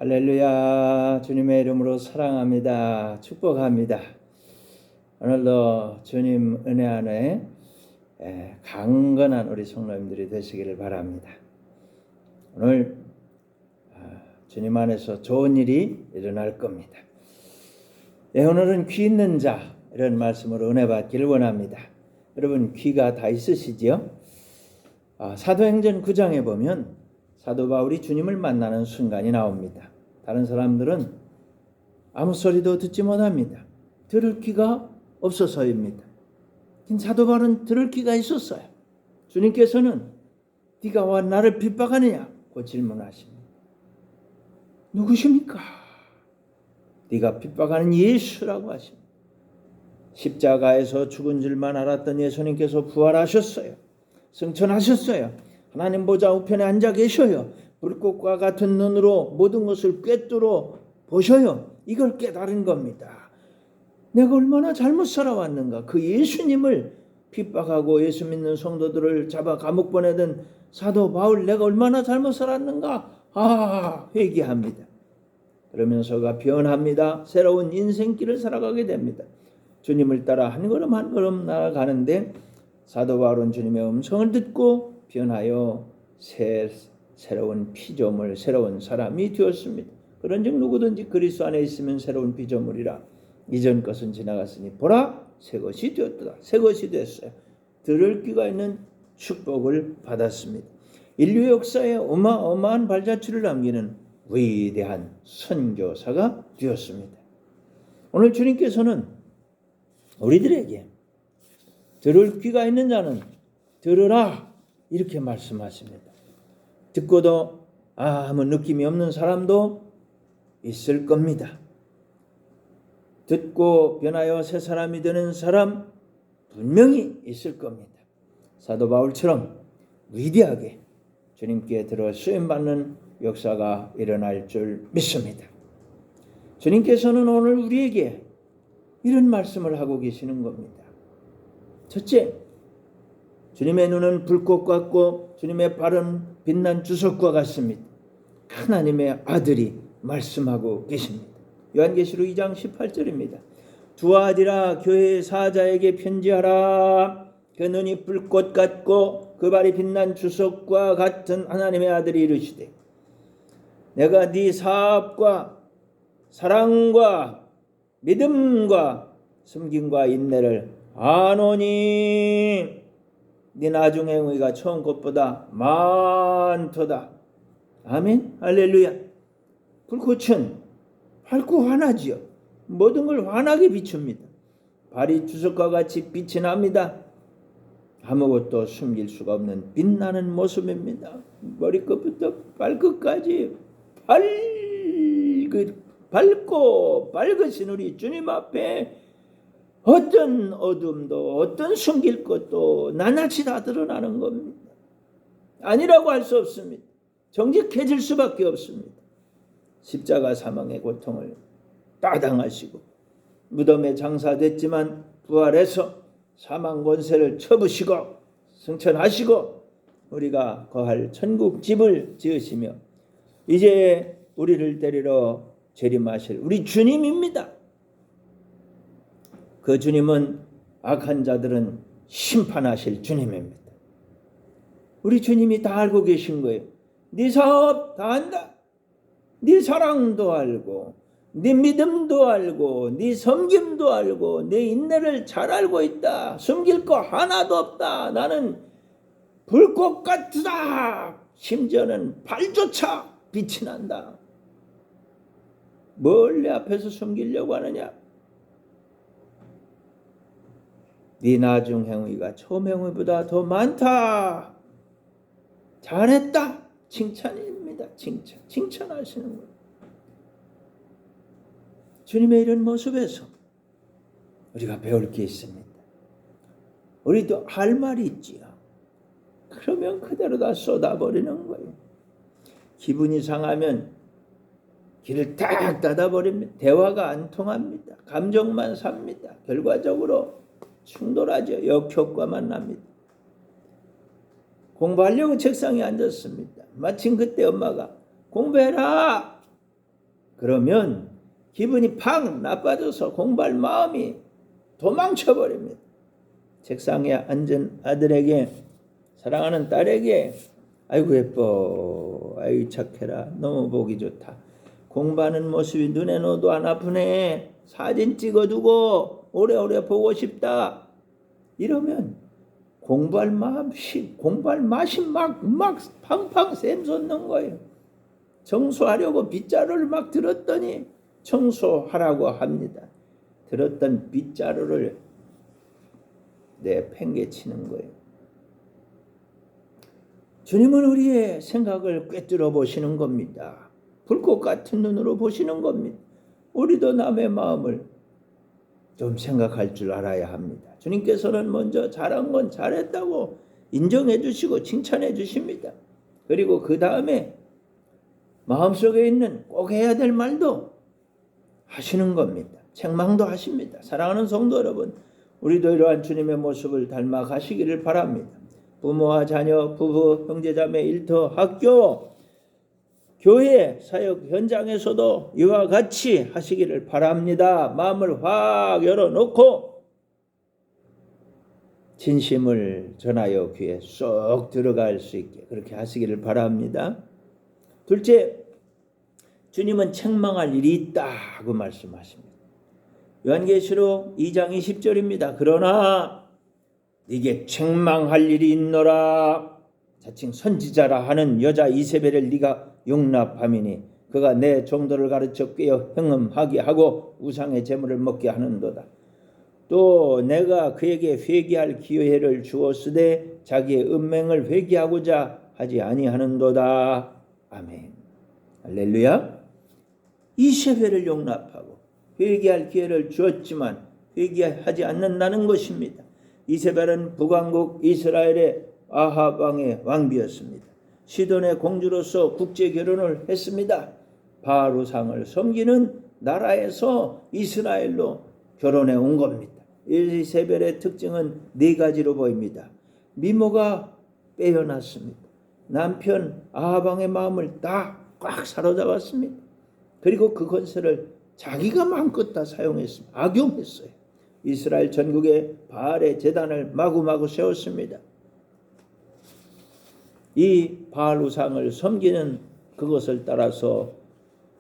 할렐루야. 주님의 이름으로 사랑합니다. 축복합니다. 오늘도 주님 은혜 안에 강건한 우리 성도님들이 되시기를 바랍니다. 오늘 주님 안에서 좋은 일이 일어날 겁니다. 오늘은 귀 있는 자 이런 말씀으로 은혜 받기를 원합니다. 여러분 귀가 다 있으시지요? 사도행전 9장에 보면 사도 바울이 주님을 만나는 순간이 나옵니다. 다른 사람들은 아무 소리도 듣지 못합니다. 들을 귀가 없어서입니다. 사도 바울은 들을 귀가 있었어요. 주님께서는 네가 와 나를 핍박하느냐고 질문하십니다. 누구십니까? 네가 핍박하는 예수라고 하십니다. 십자가에서 죽은 줄만 알았던 예수님께서 부활하셨어요. 승천하셨어요. 하나님 보좌 우편에 앉아 계셔요. 불꽃과 같은 눈으로 모든 것을 꿰뚫어 보셔요. 이걸 깨달은 겁니다. 내가 얼마나 잘못 살아왔는가. 그 예수님을 핍박하고 예수 믿는 성도들을 잡아 감옥 보내던 사도 바울, 내가 얼마나 잘못 살았는가. 회개합니다. 그러면서가 변합니다. 새로운 인생길을 살아가게 됩니다. 주님을 따라 한 걸음 한 걸음 나아가는데 사도 바울은 주님의 음성을 듣고 변하여 새로운 피조물, 새로운 사람이 되었습니다. 그런즉 누구든지 그리스도 안에 있으면 새로운 피조물이라. 이전 것은 지나갔으니 보라 새 것이 되었다. 새 것이 됐어요. 들을 귀가 있는 축복을 받았습니다. 인류 역사에 어마어마한 발자취를 남기는 위대한 선교사가 되었습니다. 오늘 주님께서는 우리들에게 들을 귀가 있는 자는 들으라 이렇게 말씀하십니다. 듣고도 아무 느낌이 없는 사람도 있을 겁니다. 듣고 변하여 새 사람이 되는 사람 분명히 있을 겁니다. 사도 바울처럼 위대하게 주님께 들어 쓰임받는 역사가 일어날 줄 믿습니다. 주님께서는 오늘 우리에게 이런 말씀을 하고 계시는 겁니다. 첫째, 주님의 눈은 불꽃 같고 주님의 발은 빛난 주석과 같습니다. 하나님의 아들이 말씀하고 계십니다. 요한계시록 2장 18절입니다. 두 아들아 교회의 사자에게 편지하라. 그 눈이 불꽃 같고 그 발이 빛난 주석과 같은 하나님의 아들이 이르시되 내가 네 사업과 사랑과 믿음과 섬김과 인내를 아노니 네 나중 행위가 처음 것보다 많도다. 아멘. 할렐루야. 불꽃은 밝고 환하지요. 모든 걸 환하게 비춥니다. 발이 주석과 같이 빛이 납니다. 아무것도 숨길 수가 없는 빛나는 모습입니다. 머리끝부터 발끝까지 밝고 밝으신 우리 주님 앞에 어떤 어둠도 어떤 숨길 것도 낱낱이 다 드러나는 겁니다. 아니라고 할 수 없습니다. 정직해질 수밖에 없습니다. 십자가 사망의 고통을 따당하시고 무덤에 장사됐지만 부활해서 사망 권세를 쳐부시고 승천하시고 우리가 거할 천국 집을 지으시며 이제 우리를 데리러 재림하실 우리 주님입니다. 그 주님은 악한 자들은 심판하실 주님입니다. 우리 주님이 다 알고 계신 거예요. 네 사업 다 안다. 네 사랑도 알고 네 믿음도 알고 네 섬김도 알고 네 인내를 잘 알고 있다. 숨길 거 하나도 없다. 나는 불꽃 같다. 심지어는 발조차 빛이 난다. 뭘 내 앞에서 숨기려고 하느냐? 네 나중 행위가 처음 행위보다 더 많다. 잘했다. 칭찬입니다. 칭찬하시는 거예요. 주님의 이런 모습에서 우리가 배울 게 있습니다. 우리도 할 말이 있지요. 그러면 그대로 다 쏟아버리는 거예요. 기분이 상하면 길을 딱 닫아버립니다. 대화가 안 통합니다. 감정만 삽니다. 결과적으로 충돌하죠. 역효과만 납니다. 공부하려고 책상에 앉았습니다. 마침 그때 엄마가 공부해라. 그러면 기분이 팍 나빠져서 공부할 마음이 도망쳐버립니다. 책상에 앉은 아들에게, 사랑하는 딸에게, 아이고 예뻐, 아이고 착해라, 너무 보기 좋다, 공부하는 모습이 눈에 넣어도 안 아프네, 사진 찍어두고 오래오래 보고 싶다, 이러면 공부할 맛이 막 팡팡 샘솟는 거예요. 청소하려고 빗자루를 막 들었더니 청소하라고 합니다. 들었던 빗자루를 내팽개치는 거예요. 주님은 우리의 생각을 꿰뚫어 보시는 겁니다. 불꽃 같은 눈으로 보시는 겁니다. 우리도 남의 마음을 좀 생각할 줄 알아야 합니다. 주님께서는 먼저 잘한 건 잘했다고 인정해 주시고 칭찬해 주십니다. 그리고 그 다음에 마음속에 있는 꼭 해야 될 말도 하시는 겁니다. 책망도 하십니다. 사랑하는 성도 여러분, 우리도 이러한 주님의 모습을 닮아 가시기를 바랍니다. 부모와 자녀, 부부, 형제자매, 일터, 학교, 교회, 사역 현장에서도 이와 같이 하시기를 바랍니다. 마음을 확 열어놓고 진심을 전하여 귀에 쏙 들어갈 수 있게 그렇게 하시기를 바랍니다. 둘째, 주님은 책망할 일이 있다고 말씀하십니다. 요한계시록 2장 20절입니다. 그러나 네게 책망할 일이 있노라. 자칭 선지자라 하는 여자 이세벨을 네가 용납함이니 그가 내 종도를 가르쳐 꿰어 행음하게 하고 우상의 제물을 먹게 하는도다. 또 내가 그에게 회개할 기회를 주었으되 자기의 은맹을 회개하고자 하지 아니하는도다. 아멘. 할렐루야. 이세벨을 용납하고 회개할 기회를 주었지만 회개하지 않는다는 것입니다. 이세벨은 북왕국 이스라엘의 아합 왕의 왕비였습니다. 시돈의 공주로서 국제 결혼을 했습니다. 바알 우상을 섬기는 나라에서 이스라엘로 결혼해 온 겁니다. 이세벨의 특징은 네 가지로 보입니다. 미모가 빼어났습니다. 남편 아합 왕의 마음을 다 꽉 사로잡았습니다. 그리고 그 권세를 자기가 마음껏 다 사용했습니다. 악용했어요. 이스라엘 전국에 바알의 제단을 마구마구 세웠습니다. 이 바알 우상을 섬기는 그것을 따라서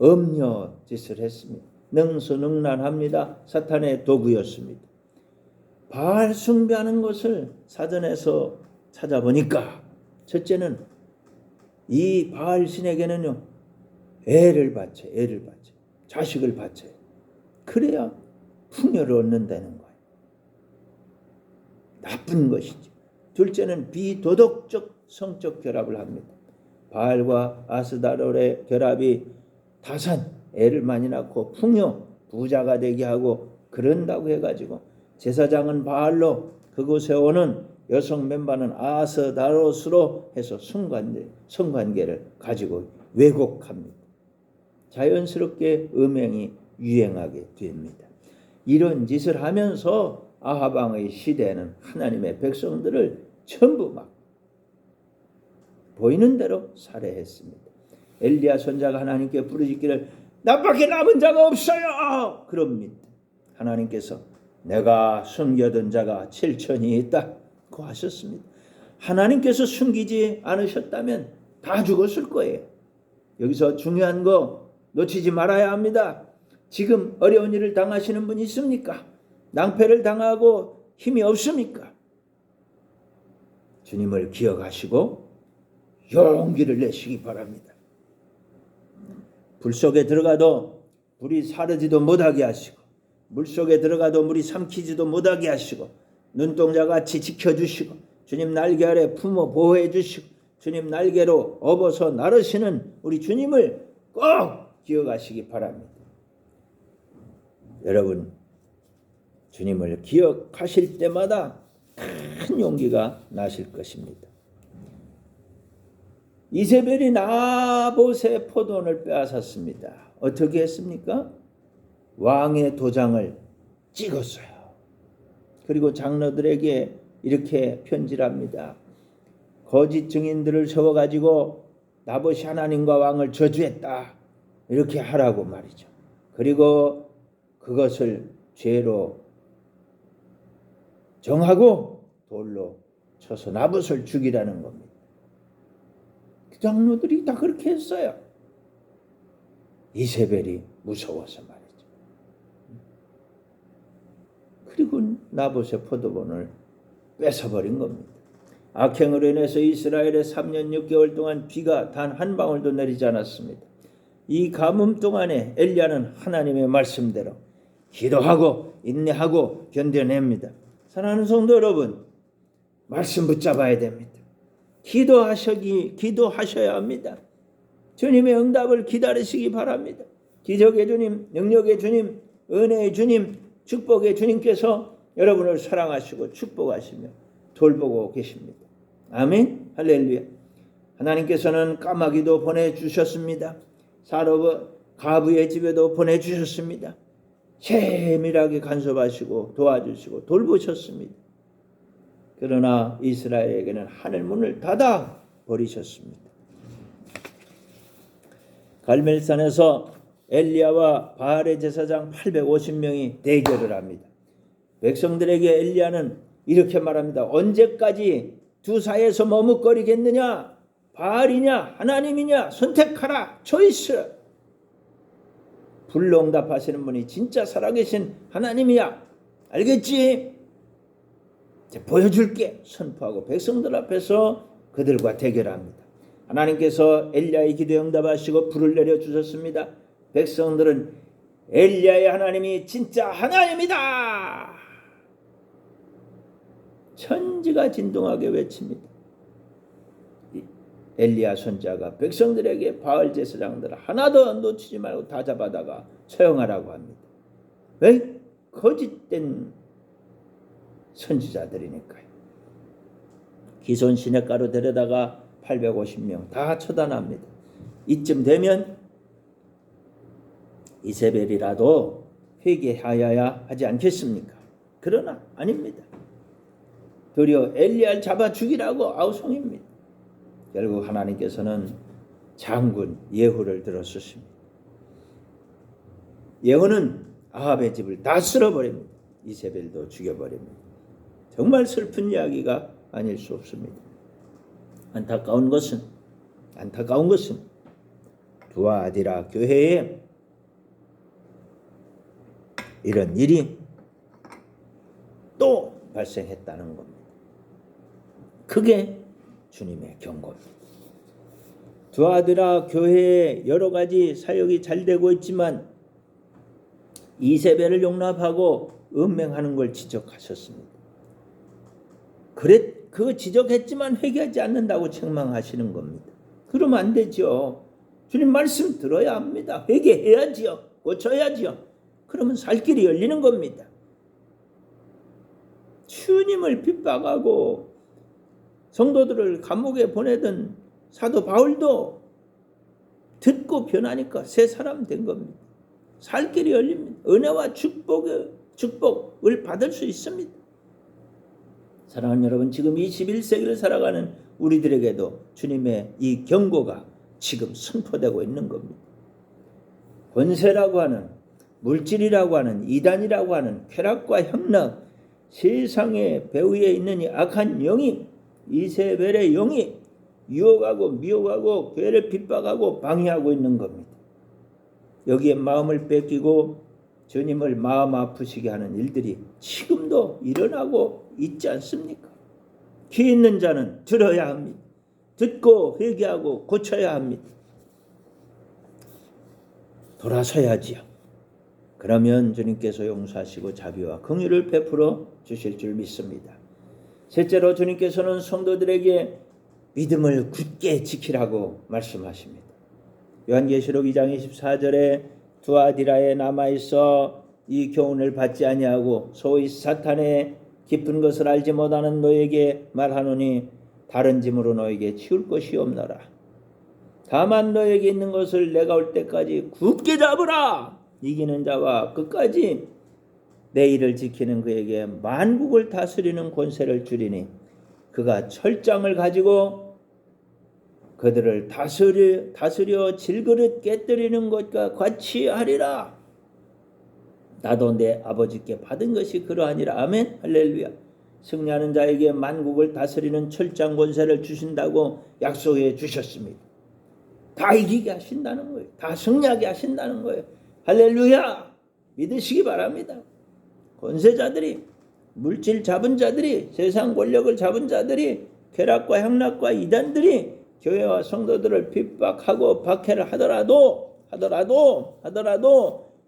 음녀 짓을 했습니다. 능수능란합니다. 사탄의 도구였습니다. 바알 숭배하는 것을 사전에서 찾아보니까 첫째는 이 바알 신에게는요, 애를 바쳐요. 자식을 바쳐요. 그래야 풍요를 얻는다는 거예요. 나쁜 것이죠. 둘째는 비도덕적 성적 결합을 합니다. 바알과 아스다롤의 결합이 다산, 애를 많이 낳고 풍요, 부자가 되게 하고 그런다고 해가지고 제사장은 바알로 그곳에 오는 여성 멤버는 아스다롯으로 해서 성관계를 가지고 왜곡합니다. 자연스럽게 음행이 유행하게 됩니다. 이런 짓을 하면서 아합 왕의 시대는 하나님의 백성들을 전부 막 보이는 대로 살해했습니다. 엘리야 선자가 하나님께 부르짖기를 나밖에 남은 자가 없어요. 그럽니다. 하나님께서 내가 숨겨둔 자가 7천이 있다고 하셨습니다. 하나님께서 숨기지 않으셨다면 다 죽었을 거예요. 여기서 중요한 거 놓치지 말아야 합니다. 지금 어려운 일을 당하시는 분이 있습니까? 낭패를 당하고 힘이 없습니까? 주님을 기억하시고 용기를 내시기 바랍니다. 불 속에 들어가도 불이 사르지도 못하게 하시고 물 속에 들어가도 물이 삼키지도 못하게 하시고 눈동자같이 지켜주시고 주님 날개 아래 품어 보호해 주시고 주님 날개로 업어서 나르시는 우리 주님을 꼭 기억하시기 바랍니다. 여러분, 주님을 기억하실 때마다 큰 용기가 나실 것입니다. 이세벨이 나봇의 포도원을 빼앗았습니다. 어떻게 했습니까? 왕의 도장을 찍었어요. 그리고 장로들에게 이렇게 편지를 합니다. 거짓 증인들을 세워가지고 나봇이 하나님과 왕을 저주했다. 이렇게 하라고 말이죠. 그리고 그것을 죄로 정하고 돌로 쳐서 나봇을 죽이라는 겁니다. 그 장로들이 다 그렇게 했어요. 이세벨이 무서워서 말이죠. 그리고 나봇의 포도원을 뺏어버린 겁니다. 악행으로 인해서 이스라엘에 3년 6개월 동안 비가 단 한 방울도 내리지 않았습니다. 이 가뭄 동안에 엘리야는 하나님의 말씀대로 기도하고 인내하고 견뎌냅니다. 사랑하는 성도 여러분, 말씀 붙잡아야 됩니다. 기도하셔야 합니다. 주님의 응답을 기다리시기 바랍니다. 기적의 주님, 능력의 주님, 은혜의 주님, 축복의 주님께서 여러분을 사랑하시고 축복하시며 돌보고 계십니다. 아멘. 할렐루야. 하나님께서는 까마귀도 보내주셨습니다. 가부의 집에도 보내주셨습니다. 세밀하게 간섭하시고 도와주시고 돌보셨습니다. 그러나 이스라엘에게는 하늘 문을 닫아 버리셨습니다. 갈멜산에서 엘리야와 바알의 제사장 850명이 대결을 합니다. 백성들에게 엘리야는 이렇게 말합니다. 언제까지 두 사이에서 머뭇거리겠느냐? 바알이냐 하나님이냐 선택하라. 초이스. 불응답하시는 분이 진짜 살아계신 하나님이야. 알겠지? 이제 보여줄게. 선포하고 백성들 앞에서 그들과 대결합니다. 하나님께서 엘리야의 기도에 응답하시고 불을 내려주셨습니다. 백성들은 엘리야의 하나님이 진짜 하나님이다. 천지가 진동하게 외칩니다. 엘리야 손자가 백성들에게 바알 제사장들 하나도 놓치지 말고 다 잡아다가 처형하라고 합니다. 왜? 거짓된 선지자들이니까요. 기손 시냇가로 데려다가 850명 다 처단합니다. 이쯤 되면 이세벨이라도 회개하여야 하지 않겠습니까? 그러나 아닙니다. 도리어 엘리야를 잡아 죽이라고 아우성입니다. 결국 하나님께서는 장군 예후를 들어쓰십니다. 예후는 아합의 집을 다 쓸어버립니다. 이세벨도 죽여버립니다. 정말 슬픈 이야기가 아닐 수 없습니다. 안타까운 것은 두아디라 교회에 이런 일이 또 발생했다는 겁니다. 그게 주님의 경고입니다. 두아디라 교회에 여러 가지 사역이 잘 되고 있지만 이세벨을 용납하고 음행하는 걸 지적하셨습니다. 그 지적했지만 회개하지 않는다고 책망하시는 겁니다. 그러면 안 되죠. 주님 말씀 들어야 합니다. 회개해야지요. 고쳐야지요. 그러면 살 길이 열리는 겁니다. 주님을 핍박하고 성도들을 감옥에 보내던 사도 바울도 듣고 변하니까 새 사람 된 겁니다. 살 길이 열립니다. 은혜와 축복을 받을 수 있습니다. 사랑하는 여러분, 지금 21세기를 살아가는 우리들에게도 주님의 이 경고가 지금 선포되고 있는 겁니다. 권세라고 하는, 물질이라고 하는, 이단이라고 하는 쾌락과 향락, 세상의 배후에 있는 이 악한 영이, 이세벨의 영이 유혹하고 미혹하고 교회를 핍박하고 방해하고 있는 겁니다. 여기에 마음을 뺏기고 주님을 마음 아프시게 하는 일들이 지금도 일어나고 있지 않습니까? 귀 있는 자는 들어야 합니다. 듣고 회개하고 고쳐야 합니다. 돌아서야지요. 그러면 주님께서 용서하시고 자비와 긍휼을 베풀어 주실 줄 믿습니다. 셋째로 주님께서는 성도들에게 믿음을 굳게 지키라고 말씀하십니다. 요한계시록 2장 24절에 두아디라에 남아있어 이 교훈을 받지 아니하고 소위 사탄의 깊은 것을 알지 못하는 너에게 말하노니 다른 짐으로 너에게 치울 것이 없노라. 다만 너에게 있는 것을 내가 올 때까지 굳게 잡으라. 이기는 자와 끝까지 내 일을 지키는 그에게 만국을 다스리는 권세를 주리니 그가 철장을 가지고 그들을 다스려 질그릇 깨뜨리는 것과 같이 하리라. 나도 내 아버지께 받은 것이 그러하니라. 아멘. 할렐루야. 승리하는 자에게 만국을 다스리는 철장 권세를 주신다고 약속해 주셨습니다. 다 이기게 하신다는 거예요. 다 승리하게 하신다는 거예요. 할렐루야. 믿으시기 바랍니다. 권세자들이, 물질 잡은 자들이, 세상 권력을 잡은 자들이, 쾌락과 향락과 이단들이 교회와 성도들을 핍박하고 박해를 하더라도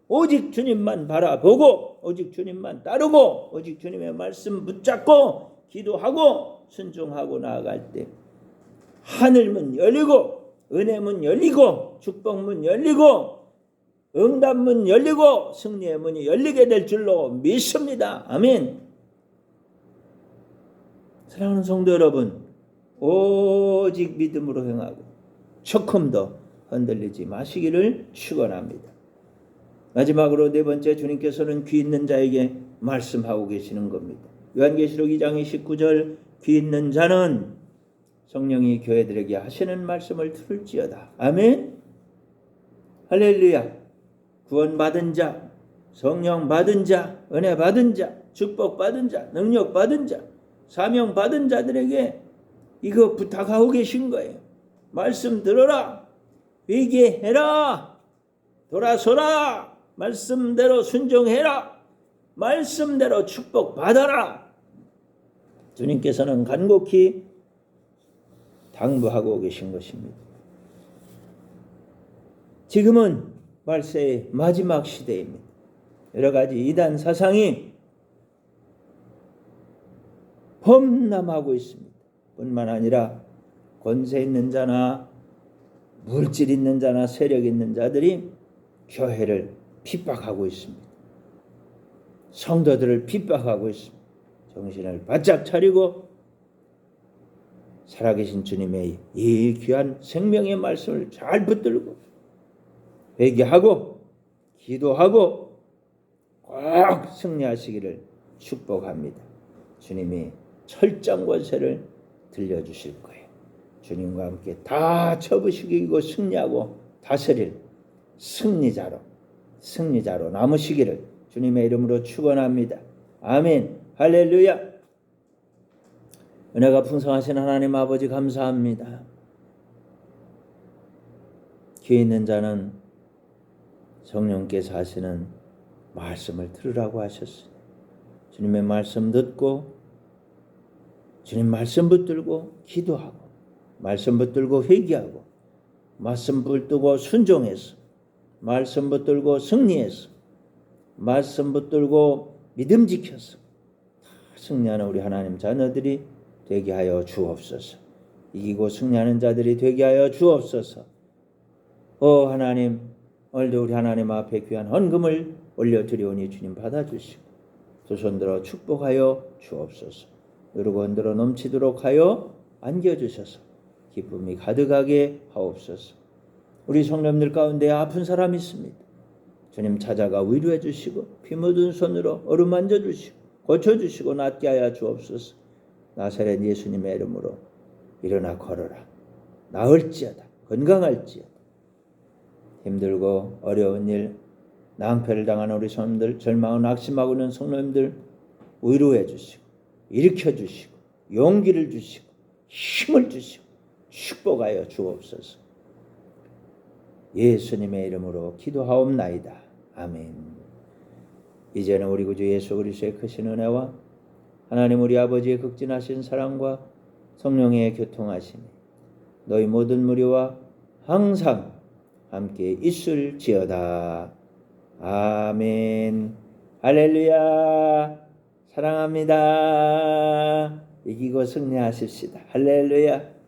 오직 주님만 바라보고, 오직 주님만 따르고, 오직 주님의 말씀 붙잡고 기도하고 순종하고 나아갈 때 하늘문 열리고, 은혜문 열리고, 축복문 열리고, 응답문 열리고, 승리의 문이 열리게 될 줄로 믿습니다. 아멘. 사랑하는 성도 여러분, 오직 믿음으로 행하고 조금도 흔들리지 마시기를 축원합니다. 마지막으로 네 번째, 주님께서는 귀 있는 자에게 말씀하고 계시는 겁니다. 요한계시록 2장 29절, 귀 있는 자는 성령이 교회들에게 하시는 말씀을 들을지어다. 아멘. 할렐루야. 구원받은 자, 성령 받은 자, 은혜 받은 자, 축복 받은 자, 능력 받은 자, 사명 받은 자들에게 이거 부탁하고 계신 거예요. 말씀 들어라. 회개해라. 돌아서라. 말씀대로 순종해라. 말씀대로 축복 받아라. 주님께서는 간곡히 당부하고 계신 것입니다. 지금은 말세의 마지막 시대입니다. 여러 가지 이단 사상이 범람하고 있습니다. 뿐만 아니라 권세 있는 자나 물질 있는 자나 세력 있는 자들이 교회를 핍박하고 있습니다. 성도들을 핍박하고 있습니다. 정신을 바짝 차리고 살아계신 주님의 이 귀한 생명의 말씀을 잘 붙들고 회개하고 기도하고 꼭 승리하시기를 축복합니다. 주님이 철장 권세를 들려주실 거예요. 주님과 함께 다 접으시고 승리하고 다스릴 승리자로 남으시기를 주님의 이름으로 축원합니다. 아멘. 할렐루야. 은혜가 풍성하신 하나님 아버지 감사합니다. 귀 있는 자는 성령께서 하시는 말씀을 들으라고 하셨으니 주님의 말씀 듣고 주님 말씀 붙들고 기도하고 말씀 붙들고 회개하고 말씀 붙들고 순종해서 말씀 붙들고 승리해서 말씀 붙들고 믿음 지켜서 승리하는 우리 하나님 자녀들이 되게 하여 주옵소서. 이기고 승리하는 자들이 되게 하여 주옵소서. 오 하나님, 오늘도 우리 하나님 앞에 귀한 헌금을 올려드리오니 주님 받아주시고 두 손들어 축복하여 주옵소서. 누르고 흔들어 넘치도록 하여 안겨주셔서 기쁨이 가득하게 하옵소서. 우리 성도님들 가운데 아픈 사람이 있습니다. 주님 찾아가 위로해 주시고 피 묻은 손으로 어루만져 주시고 고쳐주시고 낫게 하여 주옵소서. 나사렛 예수님의 이름으로 일어나 걸어라. 나을지어다. 건강할지어다. 힘들고 어려운 일, 낭패를 당하는 우리 성도들, 절망을 낙심하고 있는 성도님들 위로해 주시고 일으켜 주시고 용기를 주시고 힘을 주시고 축복하여 주옵소서. 예수님의 이름으로 기도하옵나이다. 아멘. 이제는 우리 구주 예수 그리스도의 크신 은혜와 하나님 우리 아버지의 극진하신 사랑과 성령의 교통하심이 너희 모든 무리와 항상 함께 있을지어다. 아멘. 할렐루야. 사랑합니다. 이기고 승리하십시다. 할렐루야.